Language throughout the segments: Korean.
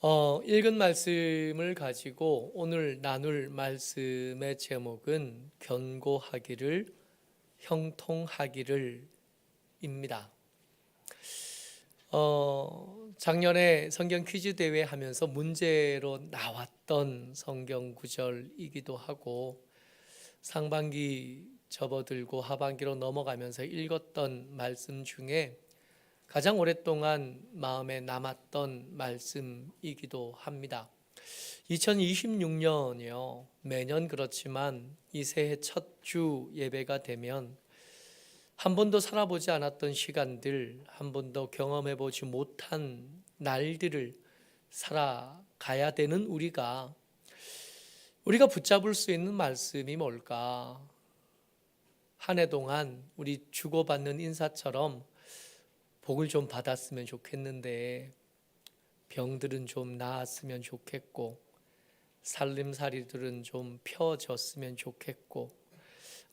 읽은 말씀을 가지고 오늘 나눌 말씀의 제목은 견고하기를, 형통하기를 입니다. 작년에 성경 퀴즈 대회 하면서 문제로 나왔던 성경 구절이기도 하고 상반기 접어들고 하반기로 넘어가면서 읽었던 말씀 중에 가장 오랫동안 마음에 남았던 말씀이기도 합니다. 2026년이요. 매년 그렇지만 이 새해 첫 주 예배가 되면 한 번도 살아보지 않았던 시간들, 한 번도 경험해보지 못한 날들을 살아가야 되는 우리가 붙잡을 수 있는 말씀이 뭘까? 한 해 동안 우리 주고받는 인사처럼 복을 좀 받았으면 좋겠는데 병들은 좀 나았으면 좋겠고 살림살이들은 좀 펴졌으면 좋겠고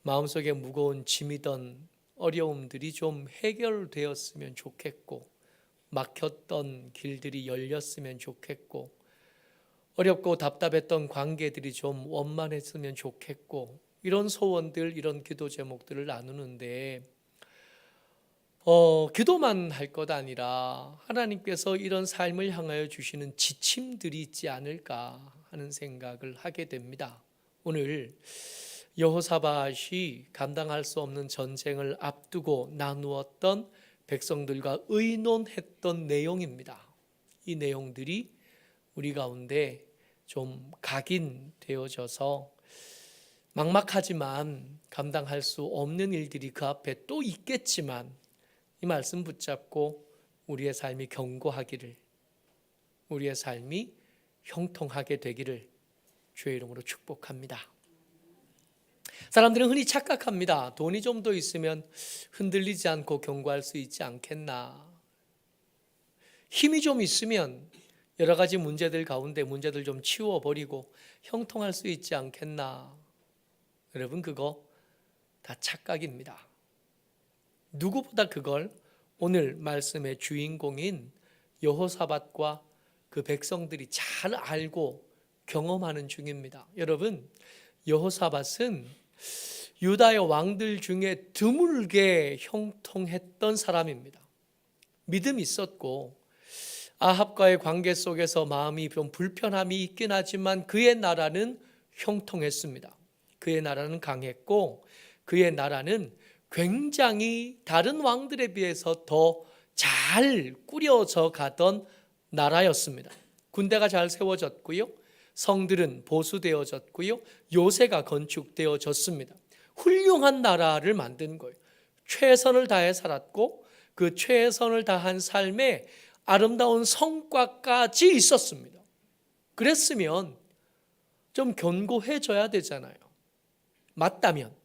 마음속에 무거운 짐이던 어려움들이 좀 해결되었으면 좋겠고 막혔던 길들이 열렸으면 좋겠고 어렵고 답답했던 관계들이 좀 원만했으면 좋겠고 이런 소원들, 이런 기도 제목들을 나누는데 기도만 할 것 아니라 하나님께서 이런 삶을 향하여 주시는 지침들이 있지 않을까 하는 생각을 하게 됩니다. 오늘 여호사밧이 감당할 수 없는 전쟁을 앞두고 나누었던 백성들과 의논했던 내용입니다. 이 내용들이 우리 가운데 좀 각인되어져서 막막하지만 감당할 수 없는 일들이 그 앞에 또 있겠지만 이 말씀 붙잡고 우리의 삶이 견고하기를, 우리의 삶이 형통하게 되기를 주의 이름으로 축복합니다. 사람들은 흔히 착각합니다. 돈이 좀 더 있으면 흔들리지 않고 견고할 수 있지 않겠나. 힘이 좀 있으면 여러 가지 문제들 가운데 문제들 좀 치워버리고 형통할 수 있지 않겠나. 여러분, 그거 다 착각입니다. 누구보다 그걸 오늘 말씀의 주인공인 여호사밧과 그 백성들이 잘 알고 경험하는 중입니다. 여러분, 여호사밧은 유다의 왕들 중에 드물게 형통했던 사람입니다. 믿음이 있었고 아합과의 관계 속에서 마음이 좀 불편함이 있긴 하지만 그의 나라는 형통했습니다. 그의 나라는 강했고 그의 나라는 굉장히 다른 왕들에 비해서 더 잘 꾸려져 가던 나라였습니다. 군대가 잘 세워졌고요. 성들은 보수되어졌고요. 요새가 건축되어졌습니다. 훌륭한 나라를 만든 거예요. 최선을 다해 살았고 그 최선을 다한 삶에 아름다운 성과까지 있었습니다. 그랬으면 좀 견고해져야 되잖아요. 맞다면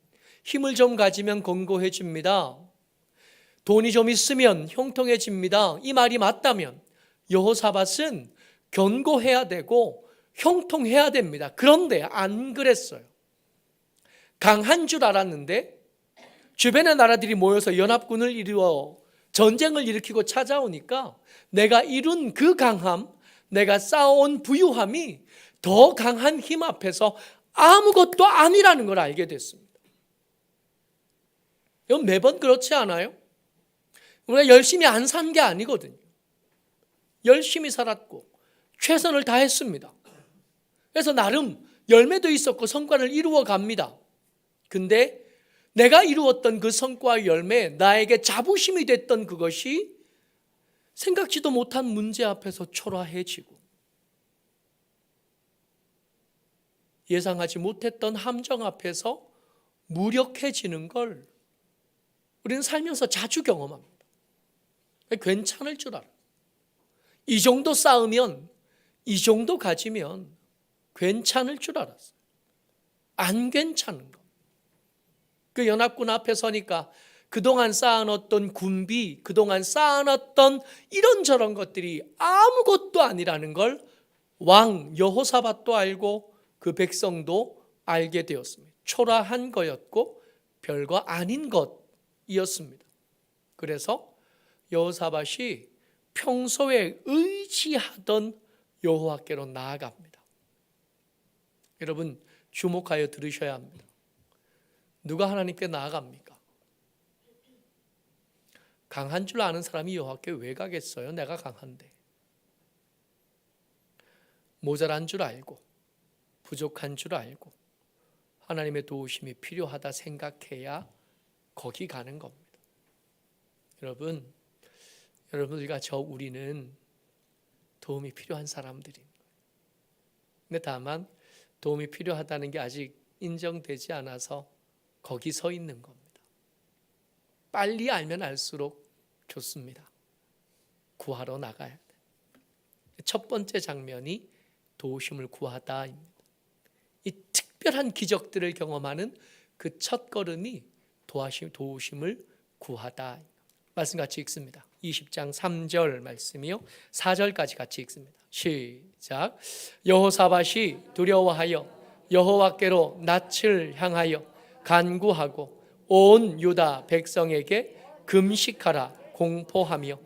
힘을 좀 가지면 견고해집니다. 돈이 좀 있으면 형통해집니다. 이 말이 맞다면 여호사밧은 견고해야 되고 형통해야 됩니다. 그런데 안 그랬어요. 강한 줄 알았는데 주변의 나라들이 모여서 연합군을 이루어 전쟁을 일으키고 찾아오니까 내가 이룬 그 강함, 내가 쌓아온 부유함이 더 강한 힘 앞에서 아무것도 아니라는 걸 알게 됐습니다. 이건 매번 그렇지 않아요? 우리가 열심히 안 산 게 아니거든요. 열심히 살았고 최선을 다했습니다. 그래서 나름 열매도 있었고 성과를 이루어 갑니다. 근데 내가 이루었던 그 성과의 열매, 나에게 자부심이 됐던 그것이 생각지도 못한 문제 앞에서 초라해지고 예상하지 못했던 함정 앞에서 무력해지는 걸 우리는 살면서 자주 경험합니다. 괜찮을 줄 알아. 이 정도 쌓으면, 이 정도 가지면 괜찮을 줄 알았어요. 안 괜찮은 거. 그 연합군 앞에 서니까 그동안 쌓아놨던 군비, 그동안 쌓아놨던 이런저런 것들이 아무것도 아니라는 걸 왕 여호사밧도 알고 그 백성도 알게 되었습니다. 초라한 거였고 별거 아닌 것이었습니다. 그래서 여호사밧이 평소에 의지하던 여호와께로 나아갑니다. 여러분 주목하여 들으셔야 합니다. 누가 하나님께 나아갑니까? 강한 줄 아는 사람이 여호와께 왜 가겠어요? 내가 강한데. 모자란 줄 알고 부족한 줄 알고 하나님의 도우심이 필요하다 생각해야 거기 가는 겁니다. 여러분 우리가 우리는 도움이 필요한 사람들입니다. 근데 다만 도움이 필요하다는 게 아직 인정되지 않아서 거기 서 있는 겁니다. 빨리 알면 알수록 좋습니다. 구하러 나가야 돼. 첫 번째 장면이 도우심을 구하다입니다. 이 특별한 기적들을 경험하는 그 첫 걸음이 도우심을 구하다. 말씀 같이 읽습니다. 20장 3절 말씀이요 4절까지 같이 읽습니다. 시작. 여호사밧이 두려워하여 여호와께로 낯을 향하여 간구하고 온 유다 백성에게 금식하라 공포하며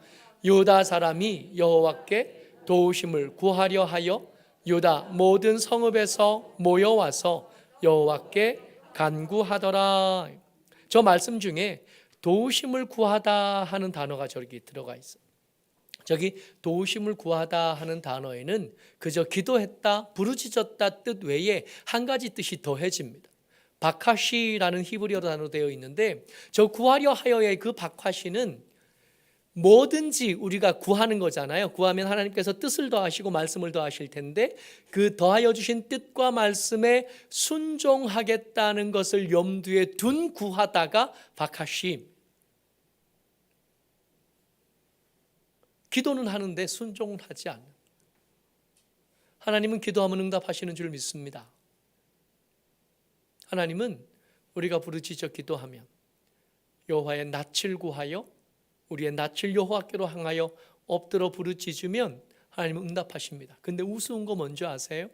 유다 사람이 여호와께 도우심을 구하려 하여 유다 모든 성읍에서 모여와서 여호와께 간구하더라. 저 말씀 중에 도우심을 구하다 하는 단어가 저기 들어가 있어요. 저기 도우심을 구하다 하는 단어에는 그저 기도했다, 부르짖었다 뜻 외에 한 가지 뜻이 더해집니다. 바카시라는 히브리어 단어로 되어 있는데 저 구하려 하여의 그 바카시는 뭐든지 우리가 구하는 거잖아요. 구하면 하나님께서 뜻을 더하시고 말씀을 더하실 텐데 그 더하여 주신 뜻과 말씀에 순종하겠다는 것을 염두에 둔 구하다가 바카시. 기도는 하는데 순종은 하지 않는. 하나님은 기도하면 응답하시는 줄 믿습니다. 하나님은 우리가 부르짖어 기도하면 여호와의 낯을 구하여 우리의 낯을 여호와께로 향하여 엎드려 부르짖으면 하나님은 응답하십니다. 근데 우스운 거 뭔지 아세요?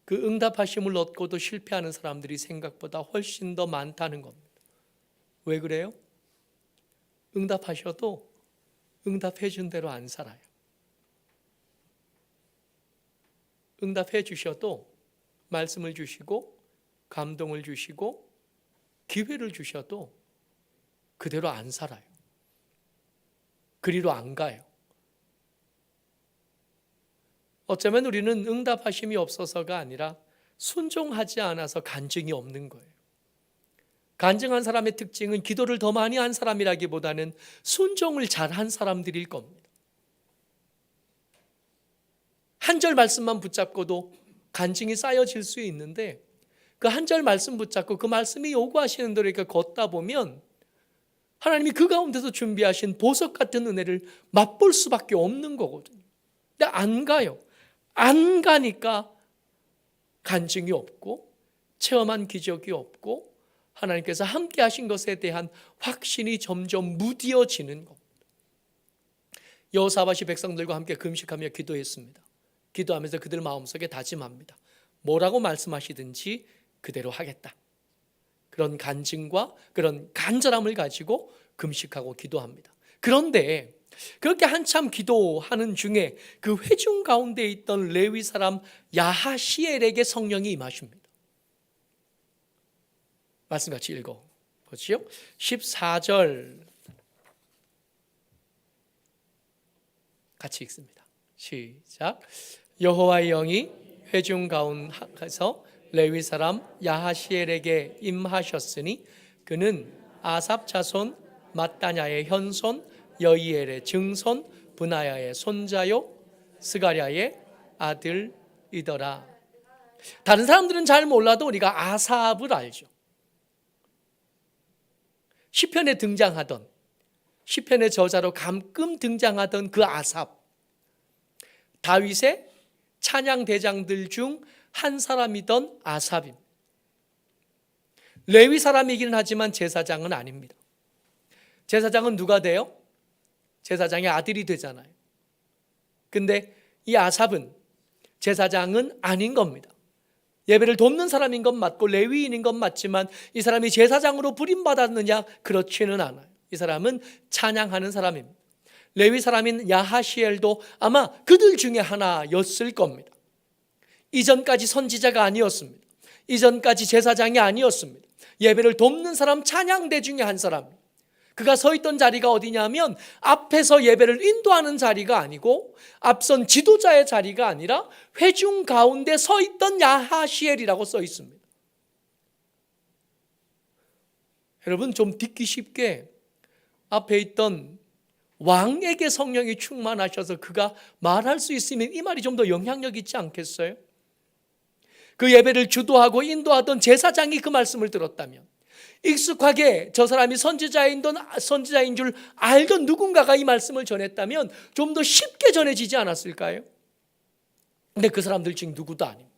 그 응답하심을 얻고도 실패하는 사람들이 생각보다 훨씬 더 많다는 겁니다. 왜 그래요? 응답하셔도 응답해 준 대로 안 살아요. 응답해 주셔도 말씀을 주시고 감동을 주시고 기회를 주셔도 그대로 안 살아요. 그리로 안 가요. 어쩌면 우리는 응답하심이 없어서가 아니라 순종하지 않아서 간증이 없는 거예요. 간증한 사람의 특징은 기도를 더 많이 한 사람이라기보다는 순종을 잘한 사람들일 겁니다. 한 절 말씀만 붙잡고도 간증이 쌓여질 수 있는데 그 한 절 말씀 붙잡고 그 말씀이 요구하시는 대로 이렇게 걷다 보면 하나님이 그 가운데서 준비하신 보석 같은 은혜를 맛볼 수밖에 없는 거거든요. 근데 안 가요. 안 가니까 간증이 없고 체험한 기적이 없고 하나님께서 함께 하신 것에 대한 확신이 점점 무뎌지는 겁니다. 여호사밧이 백성들과 함께 금식하며 기도했습니다. 기도하면서 그들 마음속에 다짐합니다. 뭐라고 말씀하시든지 그대로 하겠다. 그런 간증과 그런 간절함을 가지고 금식하고 기도합니다. 그런데 그렇게 한참 기도하는 중에 그 회중 가운데 있던 레위 사람 야하시엘에게 성령이 임하십니다. 말씀 같이 읽어보시죠. 14절 같이 읽습니다. 시작. 여호와의 영이 회중 가운데서 레위 사람 야하시엘에게 임하셨으니 그는 아삽 자손 마따냐의 현손 여이엘의 증손 브나야의 손자요 스가랴의 아들이더라. 다른 사람들은 잘 몰라도 우리가 아삽을 알죠. 시편에 등장하던 시편의 저자로 가끔 등장하던 그 아삽, 다윗의 찬양 대장들 중 한 사람이던 아삽입니다. 레위 사람이기는 하지만 제사장은 아닙니다. 제사장은 누가 돼요? 제사장의 아들이 되잖아요. 근데 이 아삽은 제사장은 아닌 겁니다. 예배를 돕는 사람인 건 맞고 레위인인 건 맞지만 이 사람이 제사장으로 부림받았느냐? 그렇지는 않아요. 이 사람은 찬양하는 사람입니다. 레위 사람인 야하시엘도 아마 그들 중에 하나였을 겁니다. 이전까지 선지자가 아니었습니다. 이전까지 제사장이 아니었습니다. 예배를 돕는 사람, 찬양대 중에 한 사람. 그가 서 있던 자리가 어디냐면 앞에서 예배를 인도하는 자리가 아니고 앞선 지도자의 자리가 아니라 회중 가운데 서 있던 야하시엘이라고 써 있습니다. 여러분, 좀 듣기 쉽게 앞에 있던 왕에게 성령이 충만하셔서 그가 말할 수 있으면 이 말이 좀 더 영향력 있지 않겠어요? 그 예배를 주도하고 인도하던 제사장이 그 말씀을 들었다면, 익숙하게 저 사람이 선지자인 줄 알던 누군가가 이 말씀을 전했다면 좀 더 쉽게 전해지지 않았을까요? 근데 그 사람들 중 누구도 아닙니다.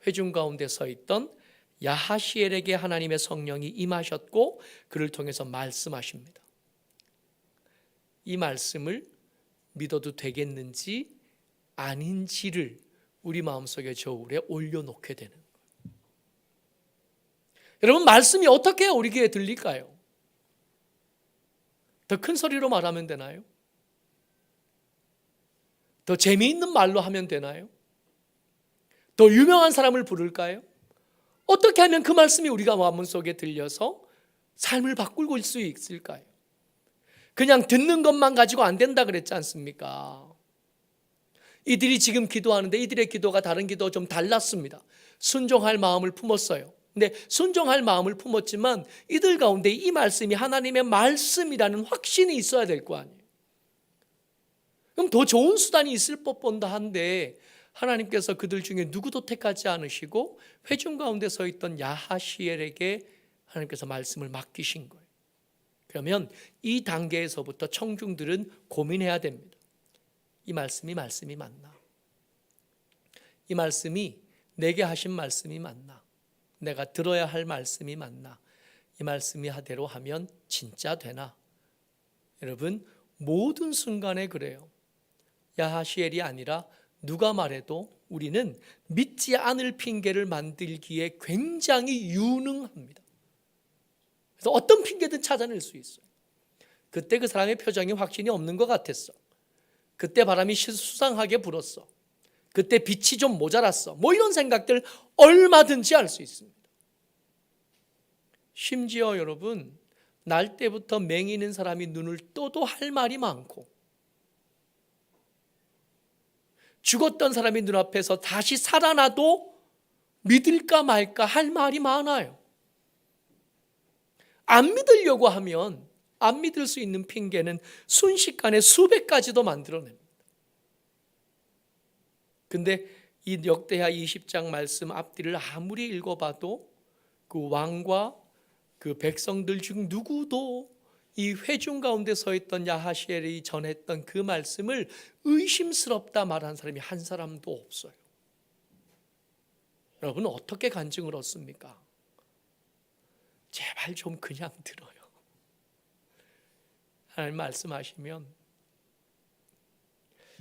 회중 가운데 서 있던 야하시엘에게 하나님의 성령이 임하셨고 그를 통해서 말씀하십니다. 이 말씀을 믿어도 되겠는지 아닌지를 우리 마음속에 저울에 올려놓게 되는 거예요. 여러분, 말씀이 어떻게 우리 귀에 들릴까요? 더 큰 소리로 말하면 되나요? 더 재미있는 말로 하면 되나요? 더 유명한 사람을 부를까요? 어떻게 하면 그 말씀이 우리가 마음속에 들려서 삶을 바꾸고 수 있을까요? 그냥 듣는 것만 가지고 안 된다 그랬지 않습니까? 이들이 지금 기도하는데 이들의 기도가 다른 기도와 좀 달랐습니다. 순종할 마음을 품었어요. 근데 순종할 마음을 품었지만 이들 가운데 이 말씀이 하나님의 말씀이라는 확신이 있어야 될 거 아니에요. 그럼 더 좋은 수단이 있을 법본다 한데 하나님께서 그들 중에 누구도 택하지 않으시고 회중 가운데 서 있던 야하시엘에게 하나님께서 말씀을 맡기신 거예요. 그러면 이 단계에서부터 청중들은 고민해야 됩니다. 이 말씀이 맞나? 이 말씀이 내게 하신 말씀이 맞나? 내가 들어야 할 말씀이 맞나? 이 말씀이 하대로 하면 진짜 되나? 여러분, 모든 순간에 그래요. 야하시엘이 아니라 누가 말해도 우리는 믿지 않을 핑계를 만들기에 굉장히 유능합니다. 그래서 어떤 핑계든 찾아낼 수 있어요. 그때 그 사람의 표정이 확신이 없는 것 같았어. 그때 바람이 수상하게 불었어. 그때 빛이 좀 모자랐어. 뭐 이런 생각들 얼마든지 할 수 있습니다. 심지어 여러분, 날 때부터 맹이는 사람이 눈을 떠도 할 말이 많고, 죽었던 사람이 눈앞에서 다시 살아나도 믿을까 말까 할 말이 많아요. 안 믿으려고 하면 안 믿을 수 있는 핑계는 순식간에 수백 가지도 만들어냅니다. 근데 이 역대하 20장 말씀 앞뒤를 아무리 읽어봐도 그 왕과 그 백성들 중 누구도 이 회중 가운데 서 있던 야하시엘이 전했던 그 말씀을 의심스럽다 말한 사람이 한 사람도 없어요. 여러분, 어떻게 간증을 얻습니까? 제발 좀 그냥 들어요. 하나님 말씀하시면,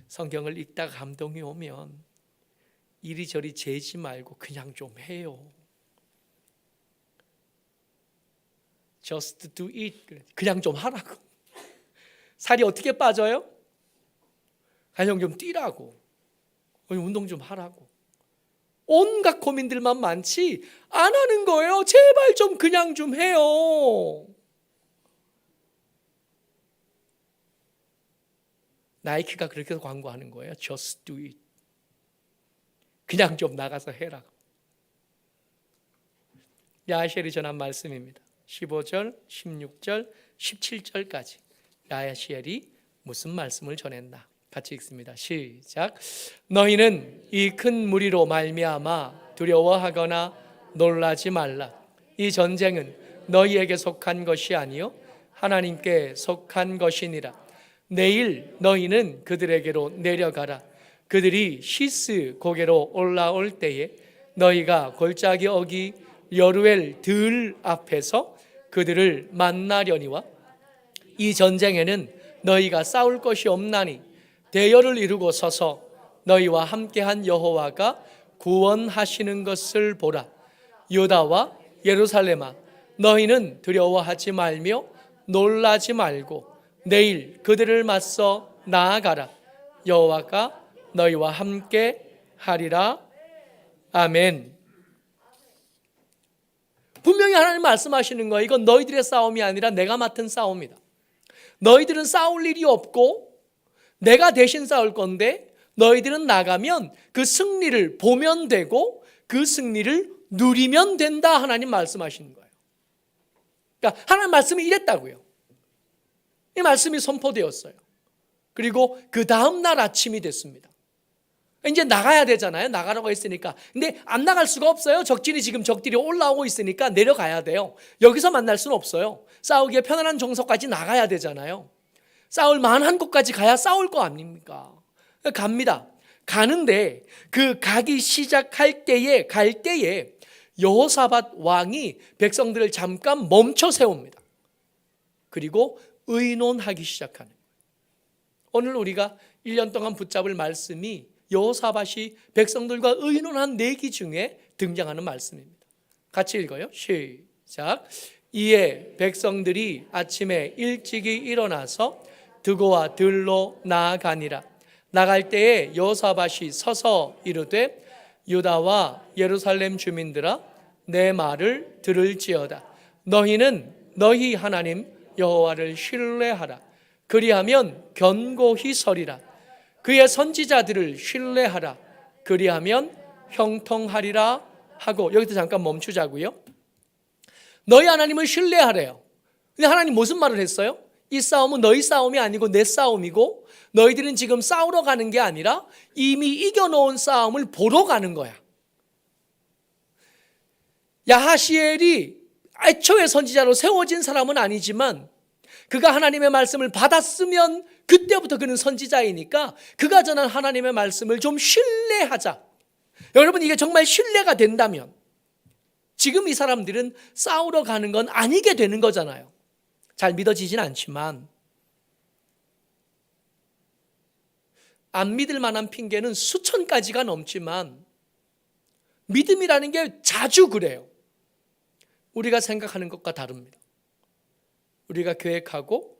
성경을 읽다가 감동이 오면 이리저리 재지 말고 그냥 좀 해요. Just do it. 그냥 좀 하라고. 살이 어떻게 빠져요? 그냥 좀 뛰라고. 운동 좀 하라고. 온갖 고민들만 많지 안 하는 거예요. 제발 좀 그냥 좀 해요. 나이키가 그렇게 광고하는 거예요. Just do it. 그냥 좀 나가서 해라고. 야하시엘이 전한 말씀입니다. 15절, 16절, 17절까지 야하시엘이 무슨 말씀을 전했나? 같이 읽습니다. 시작. 너희는 이 큰 무리로 말미암아 두려워하거나 놀라지 말라. 이 전쟁은 너희에게 속한 것이 아니요 하나님께 속한 것이니라. 내일 너희는 그들에게로 내려가라. 그들이 시스 고개로 올라올 때에 너희가 골짜기 어기 여루엘 들 앞에서 그들을 만나려니와 이 전쟁에는 너희가 싸울 것이 없나니 대열을 이루고 서서 너희와 함께한 여호와가 구원하시는 것을 보라. 유다와 예루살렘아, 너희는 두려워하지 말며 놀라지 말고 내일 그들을 맞서 나아가라. 여호와가 너희와 함께 하리라. 아멘. 분명히 하나님 말씀하시는 거예요. 이건 너희들의 싸움이 아니라 내가 맡은 싸움이다. 너희들은 싸울 일이 없고 내가 대신 싸울 건데 너희들은 나가면 그 승리를 보면 되고 그 승리를 누리면 된다. 하나님 말씀하시는 거예요. 그러니까 하나님 말씀이 이랬다고요. 이 말씀이 선포되었어요. 그리고 그 다음 날 아침이 됐습니다. 이제 나가야 되잖아요. 나가라고 했으니까. 근데 안 나갈 수가 없어요. 적들이 올라오고 있으니까 내려가야 돼요. 여기서 만날 수는 없어요. 싸우기에 편안한 정서까지 나가야 되잖아요. 싸울 만한 곳까지 가야 싸울 거 아닙니까? 갑니다. 가는데 그 가기 시작할 때에 갈 때에 여호사밧 왕이 백성들을 잠깐 멈춰 세웁니다. 그리고 의논하기 시작하는 거예요. 오늘 우리가 1년 동안 붙잡을 말씀이 여호사밧이 백성들과 의논한 내기 중에 등장하는 말씀입니다. 같이 읽어요. 시작. 이에 백성들이 아침에 일찍이 일어나서 드고와 들로 나아가니라. 나갈 때에 여호사밧이 서서 이르되 유다와 예루살렘 주민들아 내 말을 들을지어다. 너희는 너희 하나님 여호와를 신뢰하라. 그리하면 견고히 서리라. 그의 선지자들을 신뢰하라. 그리하면 형통하리라 하고, 여기서 잠깐 멈추자고요. 너희 하나님을 신뢰하래요. 근데 하나님 무슨 말을 했어요? 이 싸움은 너희 싸움이 아니고 내 싸움이고 너희들은 지금 싸우러 가는 게 아니라 이미 이겨놓은 싸움을 보러 가는 거야. 야하시엘이 애초에 선지자로 세워진 사람은 아니지만 그가 하나님의 말씀을 받았으면 그때부터 그는 선지자이니까 그가 전한 하나님의 말씀을 좀 신뢰하자. 여러분, 이게 정말 신뢰가 된다면 지금 이 사람들은 싸우러 가는 건 아니게 되는 거잖아요. 잘 믿어지진 않지만 안 믿을 만한 핑계는 수천 가지가 넘지만 믿음이라는 게 자주 그래요. 우리가 생각하는 것과 다릅니다. 우리가 계획하고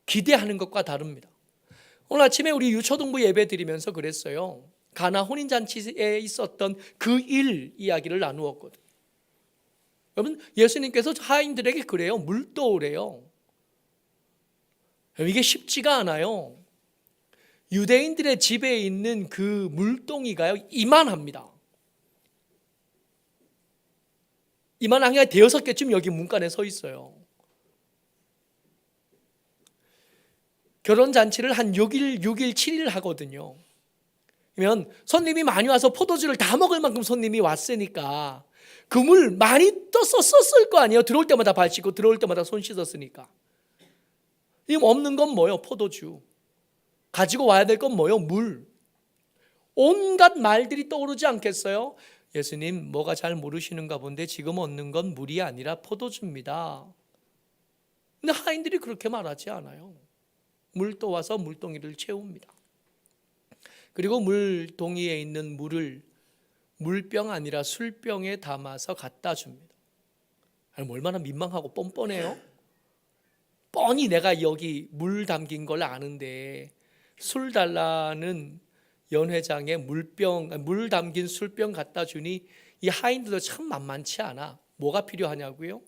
기대하는 것과 다릅니다. 오늘 아침에 우리 유초등부 예배 드리면서 그랬어요. 가나 혼인잔치에 있었던 그 일 이야기를 나누었거든요. 여러분, 예수님께서 하인들에게 그래요. 물도우래요. 이게 쉽지가 않아요. 유대인들의 집에 있는 그 물동이가요, 이만합니다. 이만한 게 5개쯤 여기 문간에 서 있어요. 결혼잔치를 한 6일, 7일 하거든요. 그러면 손님이 많이 와서 포도주를 다 먹을 만큼 손님이 왔으니까 그 물 많이 썼을 거 아니에요. 들어올 때마다 발 씻고 들어올 때마다 손 씻었으니까. 이 없는 건 뭐예요? 포도주. 가지고 와야 될 건 뭐예요? 물. 온갖 말들이 떠오르지 않겠어요? 예수님, 뭐가 잘 모르시는가 본데 지금 얻는 건 물이 아니라 포도주입니다. 근데 하인들이 그렇게 말하지 않아요. 물 떠와서 물동이를 채웁니다. 그리고 물동이에 있는 물을 물병 아니라 술병에 담아서 갖다 줍니다. 얼마나 민망하고 뻔뻔해요? 뻔히 내가 여기 물 담긴 걸 아는데 술 달라는 연회장에 물 담긴 술병 갖다 주니 이 하인들도 참 만만치 않아. 뭐가 필요하냐고요?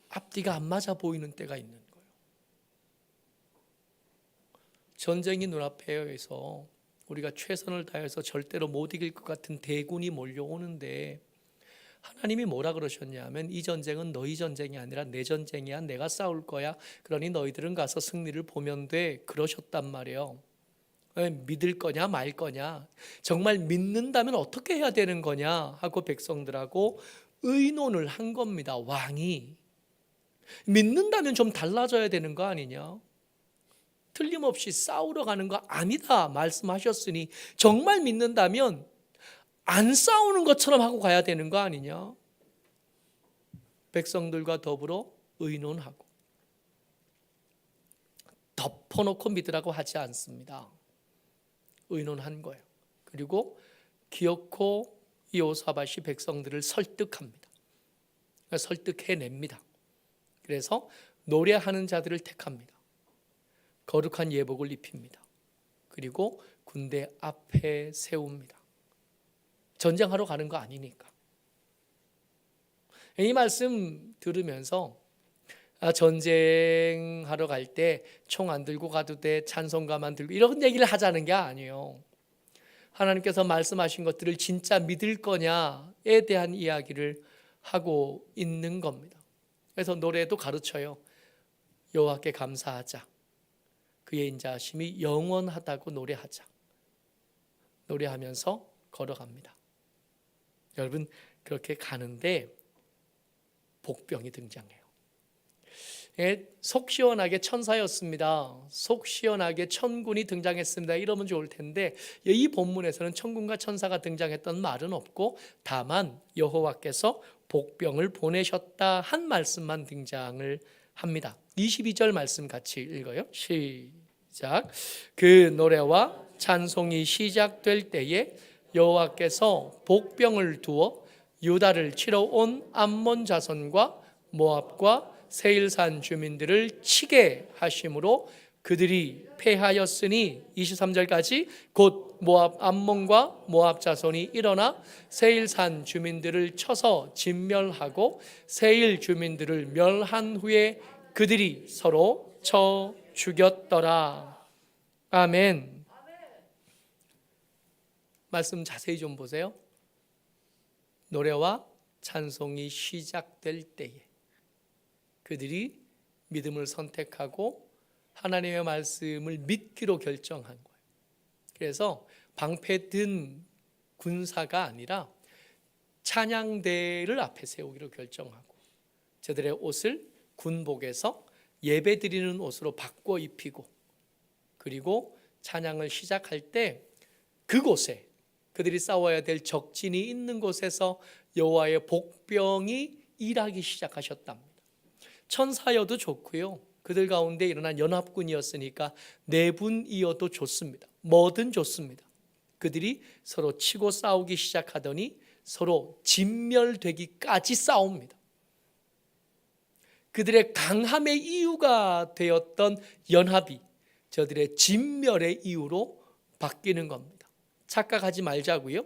앞뒤가 안 맞아 보이는 때가 있는 거예요. 전쟁이 눈앞에서 우리가 최선을 다해서 절대로 못 이길 것 같은 대군이 몰려오는데 하나님이 뭐라 그러셨냐면 이 전쟁은 너희 전쟁이 아니라 내 전쟁이야. 내가 싸울 거야. 그러니 너희들은 가서 승리를 보면 돼. 그러셨단 말이에요. 믿을 거냐 말 거냐, 정말 믿는다면 어떻게 해야 되는 거냐 하고 백성들하고 의논을 한 겁니다. 왕이 믿는다면 좀 달라져야 되는 거 아니냐, 틀림없이 싸우러 가는 거 아니다 말씀하셨으니 정말 믿는다면 안 싸우는 것처럼 하고 가야 되는 거 아니냐. 백성들과 더불어 의논하고 덮어놓고 믿으라고 하지 않습니다. 의논한 거예요. 그리고 기어코 여호사밧이 백성들을 설득합니다. 설득해냅니다. 그래서 노래하는 자들을 택합니다. 거룩한 예복을 입힙니다. 그리고 군대 앞에 세웁니다. 전쟁하러 가는 거 아니니까. 이 말씀 들으면서 전쟁하러 갈 때 총 안 들고 가도 돼, 찬송가만 들고, 이런 얘기를 하자는 게 아니에요. 하나님께서 말씀하신 것들을 진짜 믿을 거냐에 대한 이야기를 하고 있는 겁니다. 그래서 노래도 가르쳐요. 여호와께 감사하자. 그의 인자하심이 영원하다고 노래하자. 노래하면서 걸어갑니다. 여러분, 그렇게 가는데 복병이 등장해요. 속 시원하게 천사였습니다. 속 시원하게 천군이 등장했습니다. 이러면 좋을 텐데 이 본문에서는 천군과 천사가 등장했던 말은 없고 다만 여호와께서 복병을 보내셨다 한 말씀만 등장을 합니다. 22절 말씀 같이 읽어요. 시작. 그 노래와 찬송이 시작될 때에 여호와께서 복병을 두어 유다를 치러 온 암몬 자손과 모압과 세일산 주민들을 치게 하심으로 그들이 패하였으니 23절까지 곧 모압 암몬과 모압 자손이 일어나 세일산 주민들을 쳐서 진멸하고 세일 주민들을 멸한 후에 그들이 서로 쳐 죽였더라. 아멘. 말씀 자세히 좀 보세요. 노래와 찬송이 시작될 때에 그들이 믿음을 선택하고 하나님의 말씀을 믿기로 결정한 거예요. 그래서 방패든 군사가 아니라 찬양대를 앞에 세우기로 결정하고 저들의 옷을 군복에서 예배드리는 옷으로 바꿔 입히고 그리고 찬양을 시작할 때 그곳에 그들이 싸워야 될 적진이 있는 곳에서 여호와의 복병이 일하기 시작하셨답니다. 천사여도 좋고요. 그들 가운데 일어난 연합군이었으니까 내분이어도 좋습니다. 뭐든 좋습니다. 그들이 서로 치고 싸우기 시작하더니 서로 진멸되기까지 싸웁니다. 그들의 강함의 이유가 되었던 연합이 저들의 진멸의 이유로 바뀌는 겁니다. 착각하지 말자고요.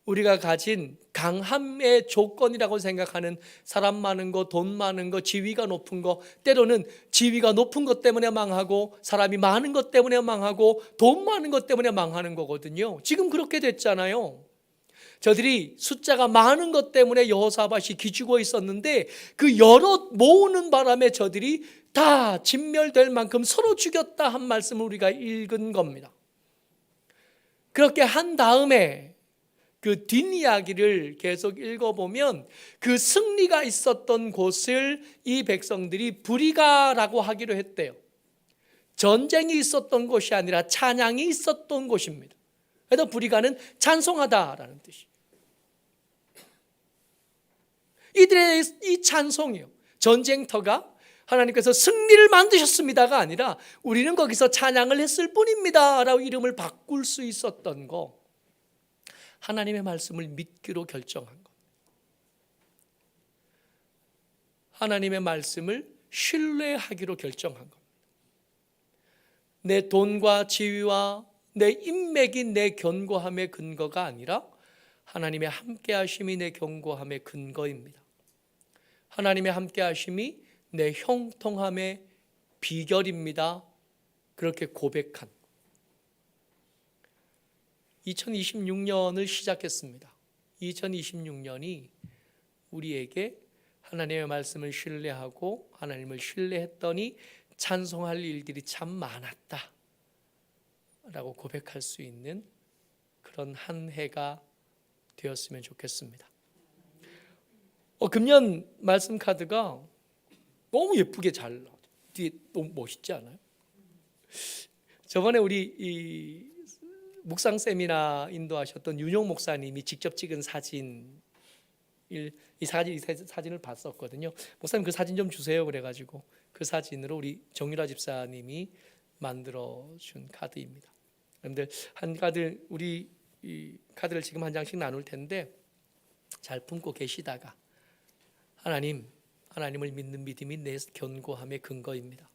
우리가 가진 강함의 조건이라고 생각하는 사람 많은 거, 돈 많은 거, 지위가 높은 거, 때로는 지위가 높은 것 때문에 망하고 사람이 많은 것 때문에 망하고 돈 많은 것 때문에 망하는 거거든요. 지금 그렇게 됐잖아요. 저들이 숫자가 많은 것 때문에 여호사밧이 기죽어 있었는데 그 여럿 모으는 바람에 저들이 다 진멸될 만큼 서로 죽였다 한 말씀을 우리가 읽은 겁니다. 그렇게 한 다음에 그 뒷이야기를 계속 읽어보면 그 승리가 있었던 곳을 이 백성들이 브리가라고 하기로 했대요. 전쟁이 있었던 곳이 아니라 찬양이 있었던 곳입니다. 그래서 브리가는 찬송하다라는 뜻이에요. 이들의 이 찬송이요, 전쟁터가 하나님께서 승리를 만드셨습니다가 아니라 우리는 거기서 찬양을 했을 뿐입니다 라고 이름을 바꿀 수 있었던 거, 하나님의 말씀을 믿기로 결정한 것, 하나님의 말씀을 신뢰하기로 결정한 겁니다. 내 돈과 지위와 내 인맥이 내 견고함의 근거가 아니라 하나님의 함께하심이 내 견고함의 근거입니다. 하나님의 함께하심이 내 형통함의 비결입니다. 그렇게 고백한 2026년을 시작했습니다. 2026년이 우리에게 하나님의 말씀을 신뢰하고 하나님을 신뢰했더니 찬송할 일들이 참 많았다 라고 고백할 수 있는 그런 한 해가 되었으면 좋겠습니다. 금년 말씀 카드가 너무 예쁘게 잘 나와요. 뒤에 너무 멋있지 않아요? 저번에 우리 이 묵상 세미나 인도하셨던 윤용 목사님이 직접 찍은 이 사진을 봤었거든요. 목사님 그 사진 좀 주세요 그래가지고 그 사진으로 우리 정유라 집사님이 만들어준 카드입니다. 여러분들 우리 이 카드를 지금 한 장씩 나눌 텐데 잘 품고 계시다가 하나님을 믿는 믿음이 내 견고함의 근거입니다.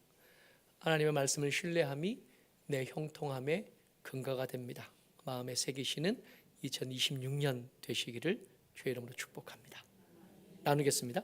하나님의 말씀을 신뢰함이 내 형통함의 근거가 됩니다. 마음에 새기시는 2026년 되시기를 주의 이름으로 축복합니다. 나누겠습니다.